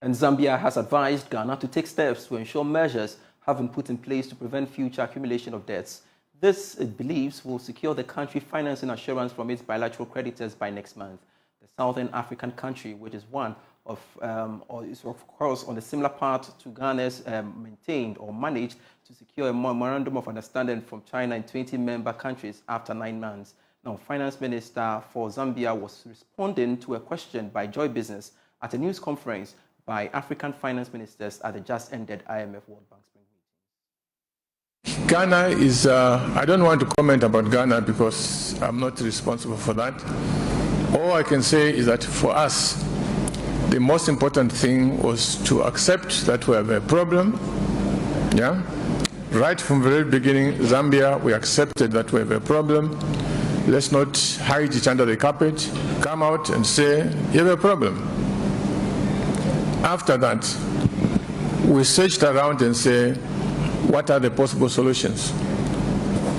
And Zambia has advised Ghana to take steps to ensure measures have been put in place to prevent future accumulation of debts. This, it believes, will secure the country financing assurance from its bilateral creditors by next month. The Southern African country, which is one of, or is of course on a similar path to Ghana's, maintained or managed to secure a memorandum of understanding from China and 20 member countries after 9 months. Now, Finance Minister for Zambia was responding to a question by Joy Business at a news conference by African finance ministers at the just ended IMF World Bank Spring meeting. Ghana is, I don't want to comment about Ghana because I'm not responsible for that. All I can say is that for us, the most important thing was to accept that we have a problem. Yeah? Right from the very beginning, Zambia, we accepted that we have a problem. Let's not hide it under the carpet. Come out and say, you have a problem. After that, we searched around and say, what are the possible solutions?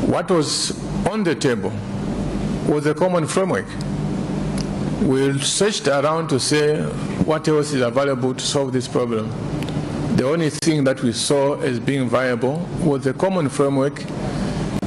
What was on the table was a common framework. We searched around to say, what else is available to solve this problem? The only thing that we saw as being viable was the common framework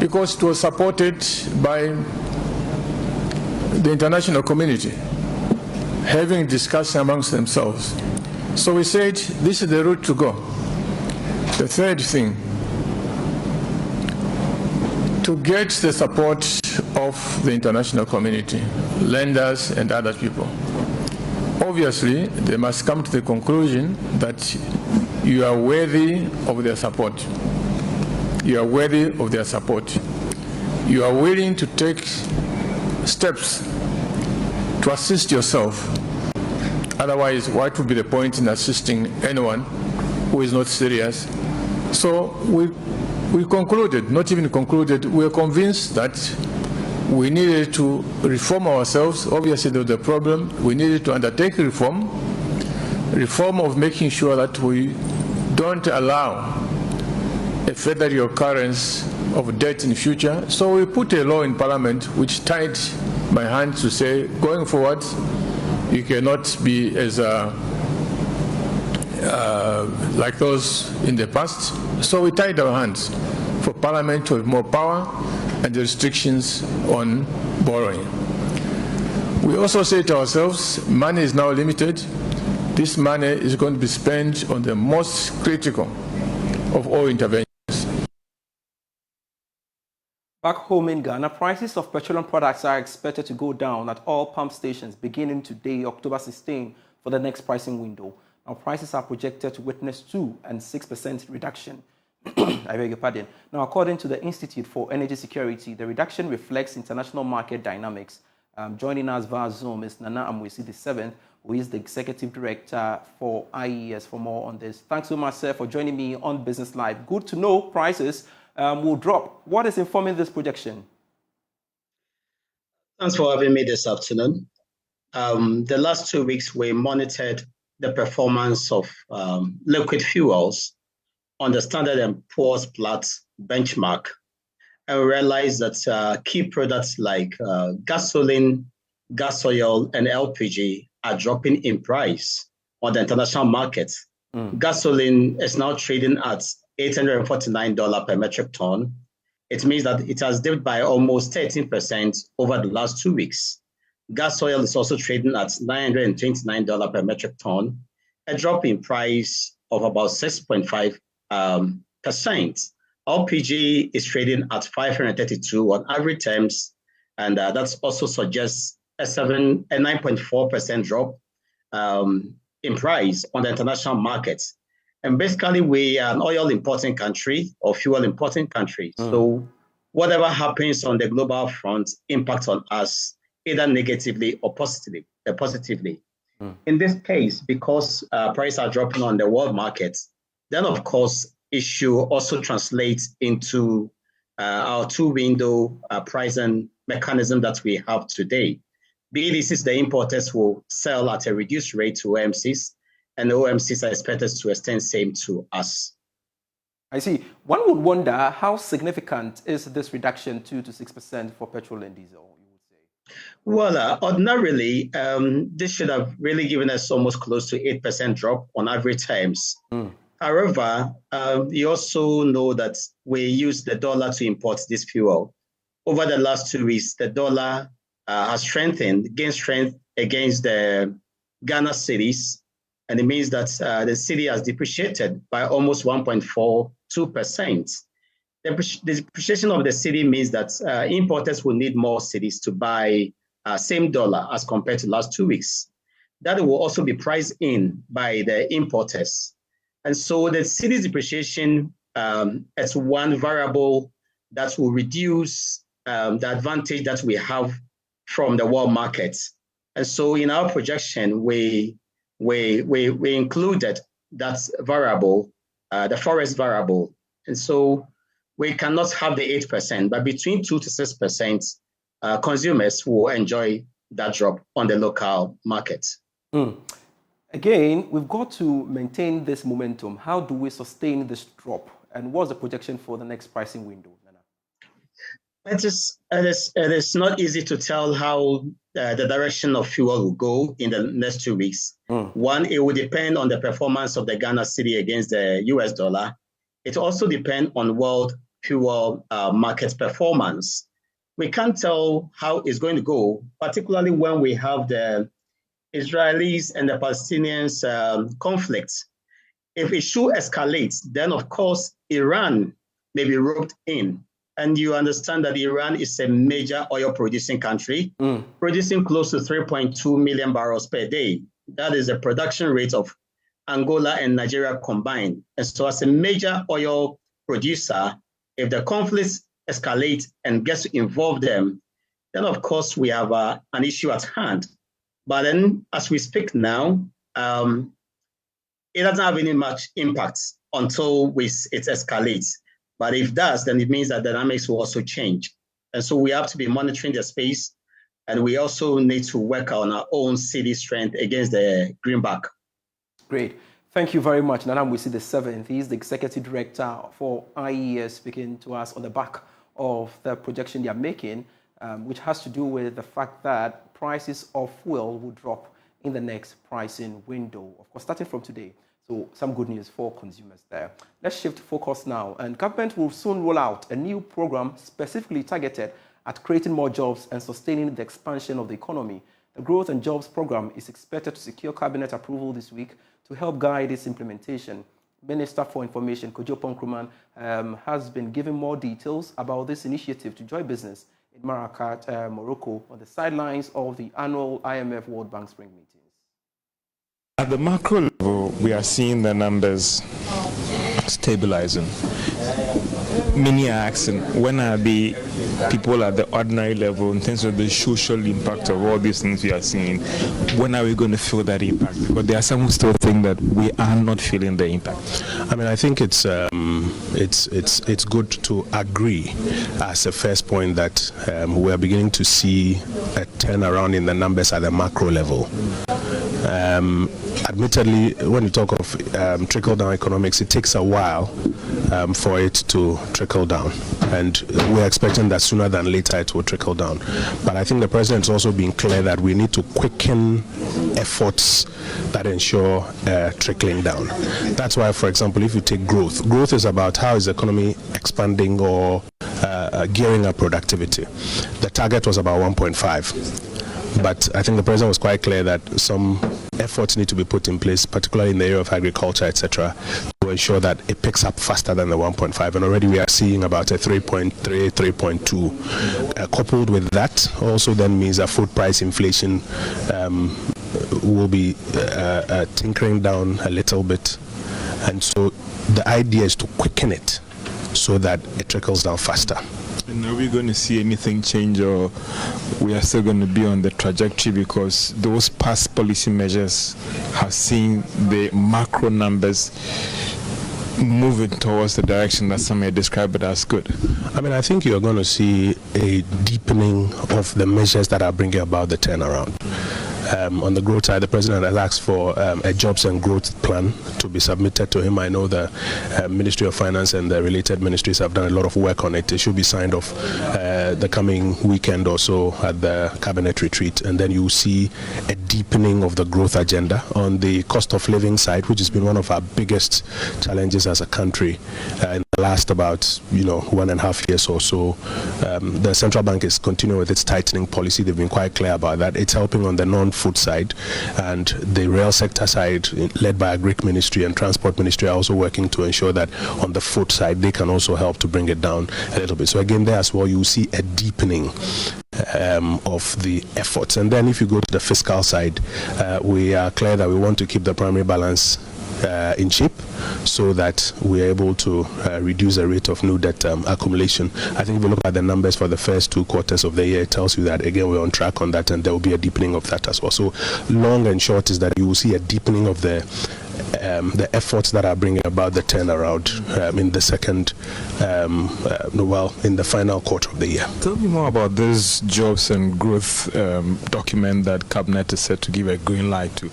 because it was supported by the international community, having discussion amongst themselves. So we said, this is the route to go. The third thing, to get the support of the international community, lenders and other people. Obviously, they must come to the conclusion that you are worthy of their support. You are worthy of their support. You are willing to take steps to assist yourself. Otherwise, what would be the point in assisting anyone who is not serious? So we concluded, not even concluded, we are convinced that we needed to reform ourselves. Obviously, there was a problem. We needed to undertake reform of making sure that we don't allow a further reoccurrence of debt in the future. So we put a law in Parliament which tied my hands to say, going forward, you cannot be as like those in the past. So we tied our hands for Parliament to have more power and the restrictions on borrowing. We also say to ourselves, money is now limited. This money is going to be spent on the most critical of all interventions. Back home in Ghana, prices of petroleum products are expected to go down at all pump stations beginning today, October 16, for the next pricing window. Now, prices are projected to witness 2% and 6% reduction. I beg your pardon. Now, according to the Institute for Energy Security, the reduction reflects international market dynamics. Joining us via Zoom is Nana Amwesi VII, who is the Executive Director for IES, for more on this. Thanks so much, sir, for joining me on Business Live. Good to know prices will drop. What is informing this projection? Thanks for having me this afternoon. The last 2 weeks, we monitored the performance of liquid fuels on the Standard & Poor's Platts benchmark, and we realized that key products like gasoline, gas oil, and LPG are dropping in price on the international market. Gasoline is now trading at $849 per metric ton. It means that it has dipped by almost 13% over the last 2 weeks. Gas oil is also trading at $929 per metric ton, a drop in price of about 6.5%. LPG is trading at $532 on average terms, and that also suggests a 9.4% drop in price on the international markets. And basically, we are an oil importing country or fuel importing country. So whatever happens on the global front impacts on us either negatively or positively. In this case, because prices are dropping on the world markets, then of course it should also translate into our two-window pricing mechanism that we have today. BDCs, the importers will sell at a reduced rate to OMCs, and the OMCs are expected to extend same to us. I see. One would wonder how significant is this reduction, 2 to 6% for petrol and diesel, you would say? Well, ordinarily, this should have really given us almost close to 8% drop on average terms. However, you also know that we use the dollar to import this fuel. Over the last 2 weeks, the dollar has gained strength against the Ghana cedis, and it means that the cedi has depreciated by almost 1.42%. The depreciation of the cedi means that importers will need more cedis to buy same dollar as compared to last 2 weeks. That will also be priced in by the importers. And so the cedi depreciation is one variable that will reduce the advantage that we have from the world market. And so in our projection, we included that variable, the forex variable. And so we cannot have the 8%, but between 2 to 6%, consumers will enjoy that drop on the local market. Again, we've got to maintain this momentum. How do we sustain this drop? And what's the projection for the next pricing window, Nana? It is not easy to tell how the direction of fuel will go in the next 2 weeks. One, it will depend on the performance of the Ghana cedi against the US dollar. It also depends on world fuel market performance. We can't tell how it's going to go, particularly when we have the Israelis and the Palestinians conflict. If it should escalate, then of course Iran may be roped in. And you understand that Iran is a major oil producing country, producing close to 3.2 million barrels per day. That is the production rate of Angola and Nigeria combined. And so as a major oil producer, if the conflicts escalate and gets to involve them, then of course we have an issue at hand. But then as we speak now, it doesn't have any much impact until it escalates. But if it does, then it means that dynamics will also change. And so we have to be monitoring the space, and we also need to work on our own cedi strength against the greenback. Great. Thank you very much. Nana Mwisi the seventh. He's the Executive Director for IES, speaking to us on the back of the projection they are making, which has to do with the fact that prices of fuel will drop in the next pricing window, of course, starting from today. So some good news for consumers there. Let's shift focus now. And government will soon roll out a new program specifically targeted at creating more jobs and sustaining the expansion of the economy. The Growth and Jobs Program is expected to secure cabinet approval this week to help guide its implementation. Minister for Information, Kojo Ponkruman, has been giving more details about this initiative to join business in Marrakesh, Morocco, on the sidelines of the annual IMF World Bank Spring meetings. At the macro level, we are seeing the numbers stabilizing. Many are asking, when are the people at the ordinary level, in terms of the social impact of all these things we are seeing, when are we going to feel that impact? Because there are some who still think that we are not feeling the impact. I mean, I think it's good to agree as a first point that we are beginning to see a turnaround in the numbers at the macro level. Admittedly, when you talk of trickle-down economics, it takes a while for it to trickle down, and we're expecting that sooner than later it will trickle down. But I think the president's also been clear that we need to quicken efforts that ensure trickling down. That's why, for example, if you take growth is about how is the economy expanding or gearing up productivity. The target was about 1.5. But I think the president was quite clear that some efforts need to be put in place, particularly in the area of agriculture, etc., to ensure that it picks up faster than the 1.5. And already we are seeing about a 3.3, 3.2. Coupled with that, also then means that food price inflation will be tinkering down a little bit. And so the idea is to quicken it so that it trickles down faster. And are we going to see anything change, or we are still going to be on the trajectory because those past policy measures have seen the macro numbers moving towards the direction that some may describe it as good? I mean, I think you're going to see a deepening of the measures that are bringing about the turnaround. On the growth side, the president has asked for a jobs and growth plan to be submitted to him. I know the Ministry of Finance and the related ministries have done a lot of work on it. It should be signed off the coming weekend or so at the cabinet retreat, and then you see a deepening of the growth agenda on the cost of living side, which has been one of our biggest challenges as a country in the last about 1.5 years or so. The central bank is continuing with its tightening policy. They've been quite clear about that. It's helping on the non-food side, and the rail sector side, led by Agric Ministry and Transport Ministry, are also working to ensure that on the food side they can also help to bring it down a little bit. So again, there as well, you see a deepening of the efforts. And then if you go to the fiscal side, we are clear that we want to keep the primary balance in shape so that we're able to reduce the rate of new debt accumulation. I think if you look at the numbers for the first 2 quarters of the year, it tells you that, again, we're on track on that, and there will be a deepening of that as well. So long and short is that you will see a deepening of the efforts that are bringing about the turnaround in the second, in the final quarter of the year. Tell me more about this jobs and growth document that Cabinet is set to give a green light to.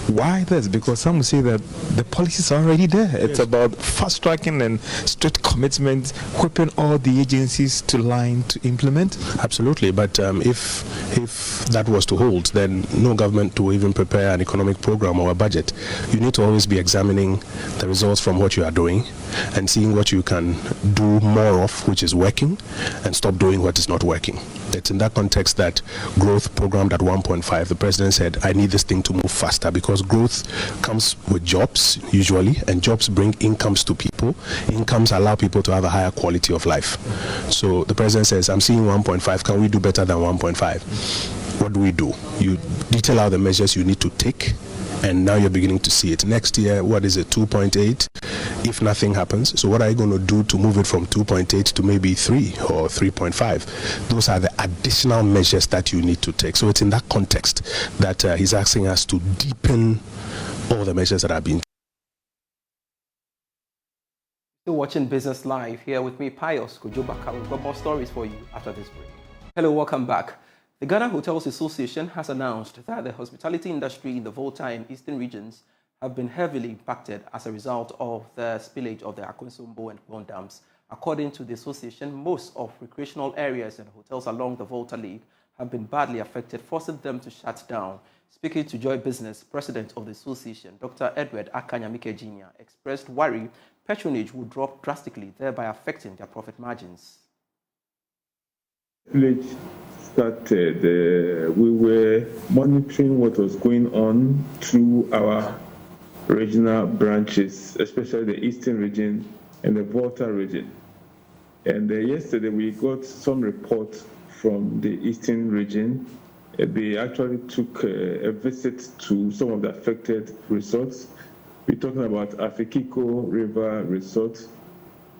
Why this? Because some say that the policies are already there. It's about fast-tracking and strict commitment, whipping all the agencies to line to implement. Absolutely, but if that was to hold, then no government will even prepare an economic program or a budget. You need to always be examining the results from what you are doing and seeing what you can do more of, which is working, and stop doing what is not working. It's in that context that growth programmed at 1.5, the president said, I need this thing to move faster, because growth comes with jobs usually, and jobs bring incomes to people. Incomes allow people to have a higher quality of life. So the president says, I'm seeing 1.5, can we do better than 1.5? What do? You detail out the measures you need to take, and now you're beginning to see it. Next year, what is it, 2.8? If nothing happens, so what are you going to do to move it from 2.8 to maybe 3 or 3.5? Those are the additional measures that you need to take. So it's in that context that he's asking us to deepen all the measures that are being taken. Still watching Business Live, here with me, Pius Kojobaka. We've got more stories for you after this break. Hello, welcome back. The Ghana Hotels Association has announced that the hospitality industry in the Volta and Eastern regions have been heavily impacted as a result of the spillage of the Akonsombo and Kwon dams. According to the association, most of recreational areas and hotels along the Volta Lake have been badly affected, forcing them to shut down. Speaking to Joy Business, president of the association, Dr. Edward Akanyamike Jr. expressed worry patronage would drop drastically, thereby affecting their profit margins. Village started, we were monitoring what was going on through our regional branches, especially the Eastern region and the Volta region. And yesterday we got some reports from the Eastern region. They actually took a visit to some of the affected resorts. We're talking about Afikiko River Resort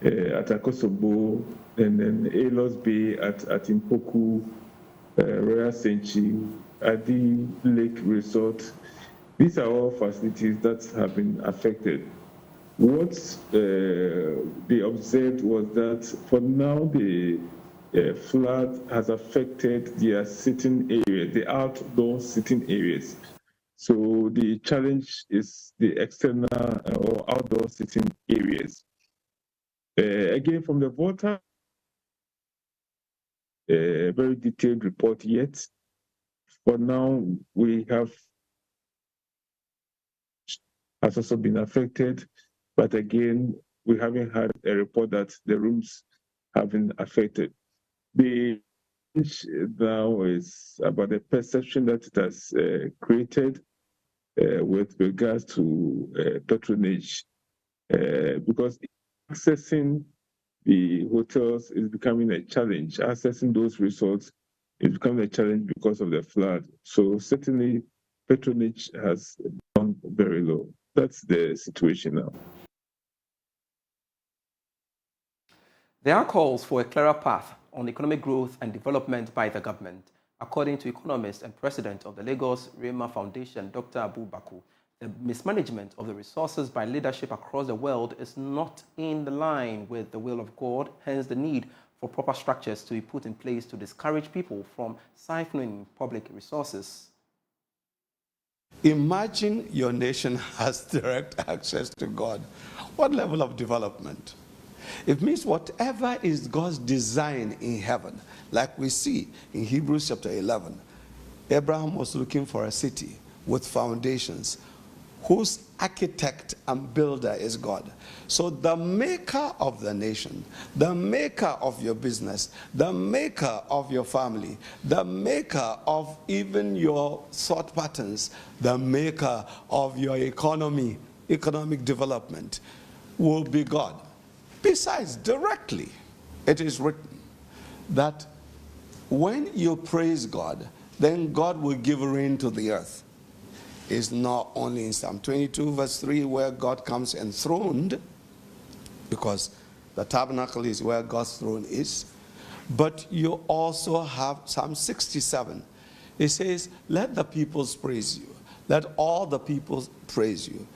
at Akosombo, and then Alos Bay at Impoku, Royal Senchi, Adi Lake Resort. These are all facilities that have been affected. What they observed was that for now the flood has affected their sitting areas, the outdoor sitting areas. So the challenge is the external or outdoor sitting areas. Again, from the Volta, a very detailed report yet. For now, we has also been affected, but again, we haven't had a report that the rooms have been affected. The issue now is about the perception that it has created with regards to patronage, because accessing the hotels is becoming a challenge. Accessing those resorts is becoming a challenge because of the flood. So certainly, patronage has gone very low. That's the situation now. There are calls for a clearer path on economic growth and development by the government. According to economist and president of the Lagos Rema Foundation, Dr. Abu Baku, the mismanagement of the resources by leadership across the world is not in line with the will of God, hence the need for proper structures to be put in place to discourage people from siphoning public resources. Imagine your nation has direct access to God. What level of development? It means whatever is God's design in heaven, like we see in Hebrews chapter 11, Abraham was looking for a city with foundations whose architect and builder is God. So the maker of the nation, the maker of your business, the maker of your family, the maker of even your thought patterns, the maker of your economy, economic development will be God. Besides, directly, it is written that when you praise God, then God will give rain to the earth. It's not only in Psalm 22 verse 3 where God comes enthroned, because the tabernacle is where God's throne is, but you also have Psalm 67. It says, let the peoples praise you. Let all the peoples praise you.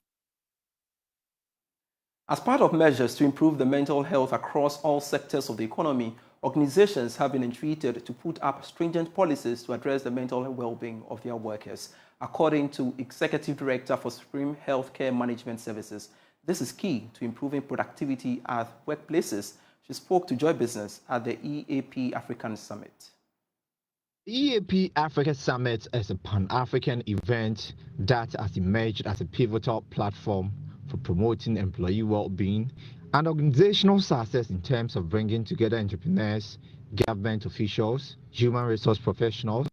As part of measures to improve the mental health across all sectors of the economy, organizations have been entreated to put up stringent policies to address the mental well-being of their workers. According to Executive Director for Supreme Healthcare Management Services, this is key to improving productivity at workplaces. She spoke to Joy Business at the EAP African Summit. The EAP Africa Summit is a Pan-African event that has emerged as a pivotal platform for promoting employee well-being and organizational success in terms of bringing together entrepreneurs, government officials, human resource professionals,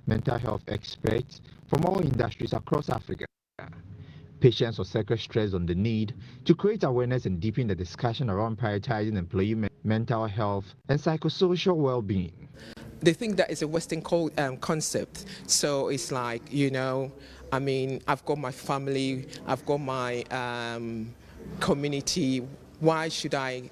mental health experts from all industries across Africa. Patients were circled stressed on the need to create awareness and deepen the discussion around prioritizing employee mental health and psychosocial well-being. They think that it's a Western concept. So it's like, I've got my family, I've got my community. Why should I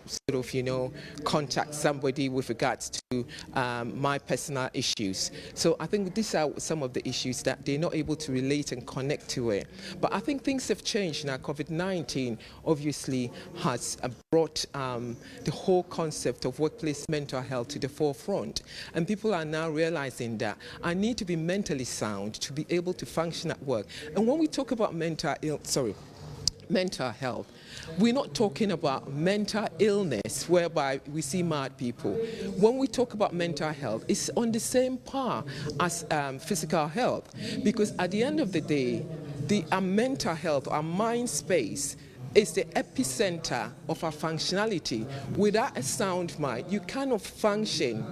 contact somebody with regards to my personal issues? So I think these are some of the issues that they're not able to relate and connect to it. But I think things have changed now. COVID-19 obviously has brought the whole concept of workplace mental health to the forefront. And people are now realizing that I need to be mentally sound to be able to function at work. And when we talk about mental health, we're not talking about mental illness whereby we see mad people. When we talk about mental health, it's on the same par as physical health, because at the end of the day, our mental health, our mind space, is the epicenter of our functionality. Without a sound mind, you cannot function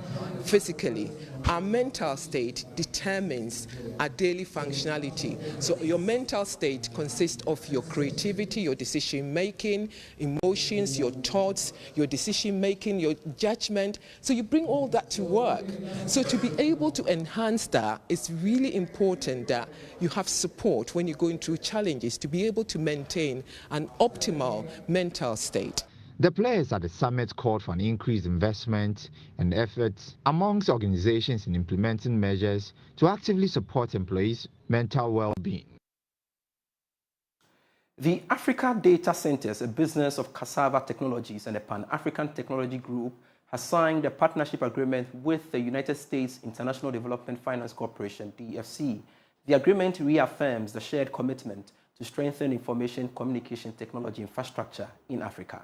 physically. Our mental state determines our daily functionality. So your mental state consists of your creativity, your decision making, emotions, your thoughts, your decision making, your judgment. So you bring all that to work. So to be able to enhance that, it's really important that you have support when you're going through challenges to be able to maintain an optimal mental state. The players at the summit called for an increased investment and efforts amongst organizations in implementing measures to actively support employees' mental well-being. The Africa Data Centers, a business of Cassava Technologies and the Pan-African Technology Group, has signed a partnership agreement with the United States International Development Finance Corporation, DFC. The agreement reaffirms the shared commitment to strengthen information communication technology infrastructure in Africa.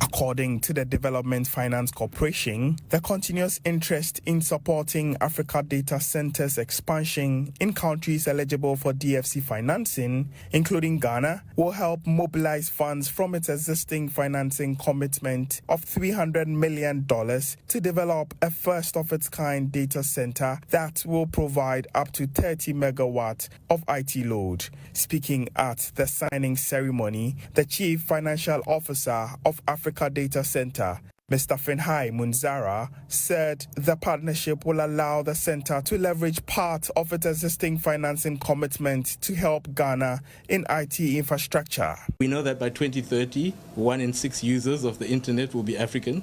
According to the Development Finance Corporation, the continuous interest in supporting Africa data centers expansion in countries eligible for DFC financing, including Ghana, will help mobilize funds from its existing financing commitment of $300 million to develop a first-of-its-kind data center that will provide up to 30 megawatts of IT load. Speaking at the signing ceremony, the Chief Financial Officer of Africa Data Center, Mr. Finhai Munzara, said the partnership will allow the center to leverage part of its existing financing commitment to help Ghana in IT infrastructure. We know that by 2030, 1 in 6 users of the internet will be African,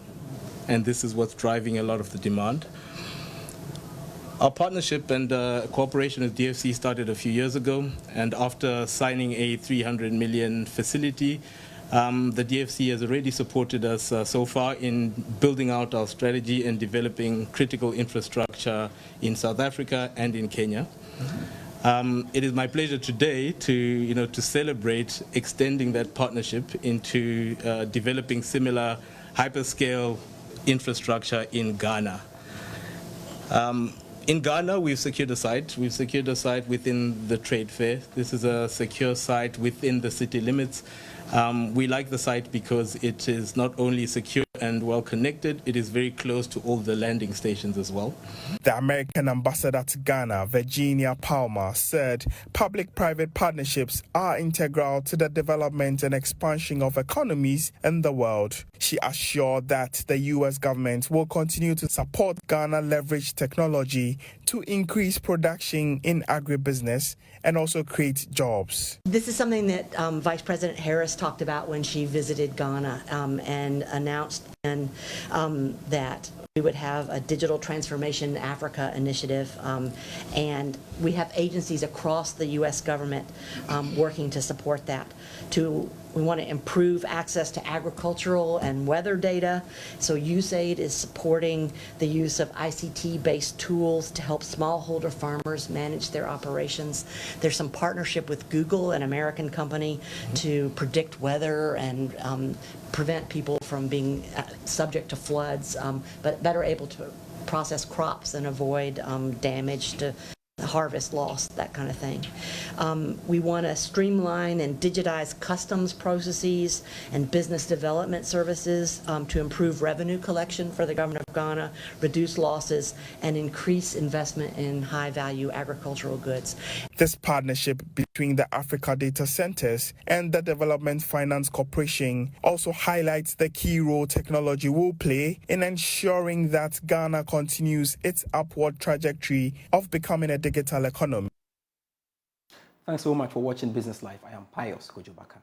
and this is what's driving a lot of the demand. Our partnership and cooperation with DFC started a few years ago, and after signing a $300 million facility, the DFC has already supported us so far in building out our strategy and developing critical infrastructure in South Africa and in Kenya. It is my pleasure today to celebrate extending that partnership into developing similar hyperscale infrastructure in Ghana. In Ghana, we've secured a site. We've secured a site within the trade fair. This is a secure site within the city limits. We like the site because it is not only secure and well connected, it is very close to all the landing stations as well. The American ambassador to Ghana, Virginia Palmer, said public-private partnerships are integral to the development and expansion of economies in the world. She assured that the U.S. government will continue to support Ghana leverage technology to increase production in agribusiness and also create jobs. This is something that Vice President Harris talked about when she visited Ghana and announced that we would have a digital transformation Africa initiative, and we have agencies across the U.S. government working to support that. We want to improve access to agricultural and weather data, so USAID is supporting the use of ICT-based tools to help smallholder farmers manage their operations. There's some partnership with Google, an American company, to predict weather and prevent people from being subject to floods, but better able to process crops and avoid damage to harvest loss, that kind of thing. We want to streamline and digitize customs processes and business development services to improve revenue collection for the government of Ghana, reduce losses, and increase investment in high-value agricultural goods. This partnership between the Africa Data Centers and the Development Finance Corporation also highlights the key role technology will play in ensuring that Ghana continues its upward trajectory of becoming a digital economy. Thanks so much for watching Business Live. I am Pius Kojobaka.